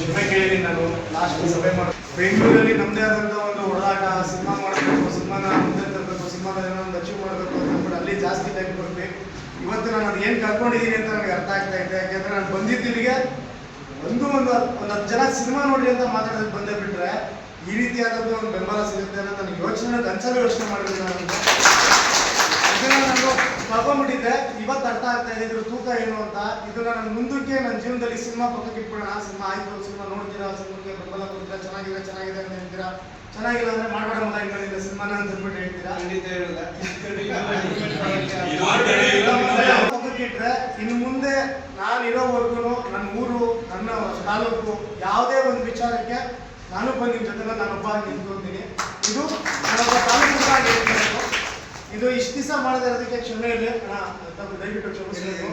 ಕ್ಷಮೆ ಕೇಳಿದ್ದೀನಿ. ನಾನು ಲಾಸ್ಟ್ ಸಭೆ ಮಾಡಿ ಬೆಂಗಳೂರಲ್ಲಿ ನಮ್ಮದೇ ಆದಂಥ ಒಂದು ಹೊಡೆದಾಟ, ಸಿನಿಮಾ ಮಾಡಬೇಕು, ಸಿನಿಮಾನ ಮುಂದೆ ತರಬೇಕು, ಸಿನಿಮಾದ ಒಂದು ಅಚೀವ್ ಮಾಡಬೇಕು ಅಂತ ಅಂದ್ಬಿಟ್ಟು ಅಲ್ಲಿ ಜಾಸ್ತಿ ಟೈಮ್ ಕೊಡ್ತೀವಿ. ಇವತ್ತು ನಾನು ಅದು ಏನು ಕರ್ಕೊಂಡಿದ್ದೀನಿ ಅಂತ ನನಗೆ ಅರ್ಥ ಆಗ್ತಾ ಇದೆ. ಯಾಕೆಂದರೆ ನಾನು ಬಂದಿದ್ದಿಲ್ಲಿಗೆ ಒಂದು 10 ಜನ ಸಿನಿಮಾ ನೋಡಿ ಅಂತ ಮಾತಾಡೋದಕ್ಕೆ ಬಂದೇ ಬಿಟ್ಟರೆ ಈ ರೀತಿಯಾದದ್ದು ಒಂದು ಬೆಂಬಲ ಸಿಗುತ್ತೆ ಅನ್ನೋ ನನಗೆ ಯೋಚನೆ ಮಾಡಿದ್ರೆ ನಾನು ಇದನ್ನು ನಾನು ಕಳ್ಕೊಂಡ್ಬಿಟ್ಟಿದ್ದೆ. ಇವತ್ತು ಅರ್ಥ ಆಗ್ತಾ ಇದೆ ಇದ್ರ ತೂಕ ಏನು ಅಂತ. ಇದನ್ನ ನಾನು ಮುಂದಕ್ಕೆ ನನ್ನ ಜೀವನದಲ್ಲಿ ಸಿನಿಮಾ ಪಕ್ಕಕ್ಕೆ ಇಟ್ಬಿಡೋಣ. ಸಿನಿಮಾ ಆಯ್ತು, ಸಿನಿಮಾ ನೋಡ್ತೀರಾ, ಸಿನಿಮಾಕ್ಕೆ ಬೆಂಬಲ ಕೊಡ್ತೀರಾ, ಚೆನ್ನಾಗಿದೆ ಅಂತ ಹೇಳ್ತೀರಾ, ಚೆನ್ನಾಗಿಲ್ಲ ಅಂದ್ರೆ ಮಾಡಬೇಡ ಮಗ ಇನ್ಮೇಲಿಂದ ಸಿನಿಮಾನ ಅಂತ ಅಂದ್ಬಿಟ್ಟು ಹೇಳ್ತೀರಾ. ಪಕ್ಕಕ್ಕೆ ಇಟ್ರೆ ಇನ್ನು ಮುಂದೆ ನಾನು ಇರೋವರೆಗೂ ನನ್ನ ಊರು, ನನ್ನ ತಾಲೂಕು, ಯಾವುದೇ ಒಂದು ವಿಚಾರಕ್ಕೆ ನಾನು ಬಂದು ನಿಮ್ಮ ಜೊತೆ ನಾನೊಬ್ಬ ನಿಂತ್ಕೊಳ್ತೀನಿ. ಇದು ನಾನೊಬ್ಬ ತಾಲೂಕು. ಇದು ಇಷ್ಟು ದಿವಸ ಮಾಡದೇ ಇರೋದಕ್ಕೆ ಕ್ಷಮೆ ಇರಲಿ ಅಣ್ಣ, ದಯವಿಟ್ಟು ಕ್ಷಮಿಸಬೇಕು.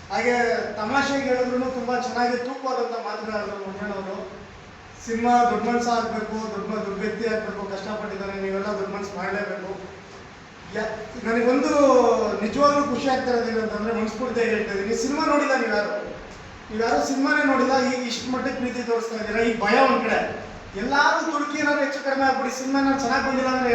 ಹಾಗೆ ತಮಾಷೆಗೆ ಹೇಳಿದ್ರು ತುಂಬ ಚೆನ್ನಾಗಿ ತೂಕವಾದಂಥ ಮಾತುಗಳಾದ್ರು ಮಂಜಣ್ಣವರು. ಸಿನಿಮಾ ದೊಡ್ಡ ಮನಸ್ಸು ಆಗಬೇಕು, ದೊಡ್ಡ ವ್ಯಕ್ತಿ ಆಗಬೇಕು, ಕಷ್ಟಪಟ್ಟಿದ್ದಾರೆ, ನೀವೆಲ್ಲ ದೊಡ್ಡ ಮನಸ್ಸು ಮಾಡಲೇಬೇಕು. ನನಗೊಂದು ನಿಜವಾಗ್ಲೂ ಖುಷಿ ಆಗ್ತಾ ಇರೋದೇನು ಅಂತಂದರೆ, ಮನಸ್ಫೂರ್ತಿಯಾಗಿ ಹೇಳ್ತಾ ಇದ್ದೀನಿ, ಸಿನಿಮಾ ನೋಡಿಲ್ಲ ನೀವ್ಯಾರು ಸಿನಿಮಾನೇ ನೋಡಿಲ್ಲ. ಈಗ ಇಷ್ಟು ಮಟ್ಟಿಗೆ ಪ್ರೀತಿ ತೋರಿಸ್ತಾ ಇದ್ದೀರಾ. ಈ ಭಯ ಒಂದು ಕಡೆ, ಎಲ್ಲರೂ ತುಡುಕಿ ಏನಾದ್ರು ಹೆಚ್ಚು ಕಡಿಮೆ ಆಗ್ಬಿಡಿ, ಸಿನಿಮಾ ಚೆನ್ನಾಗಿ ಬಂದಿಲ್ಲ ಅಂದರೆ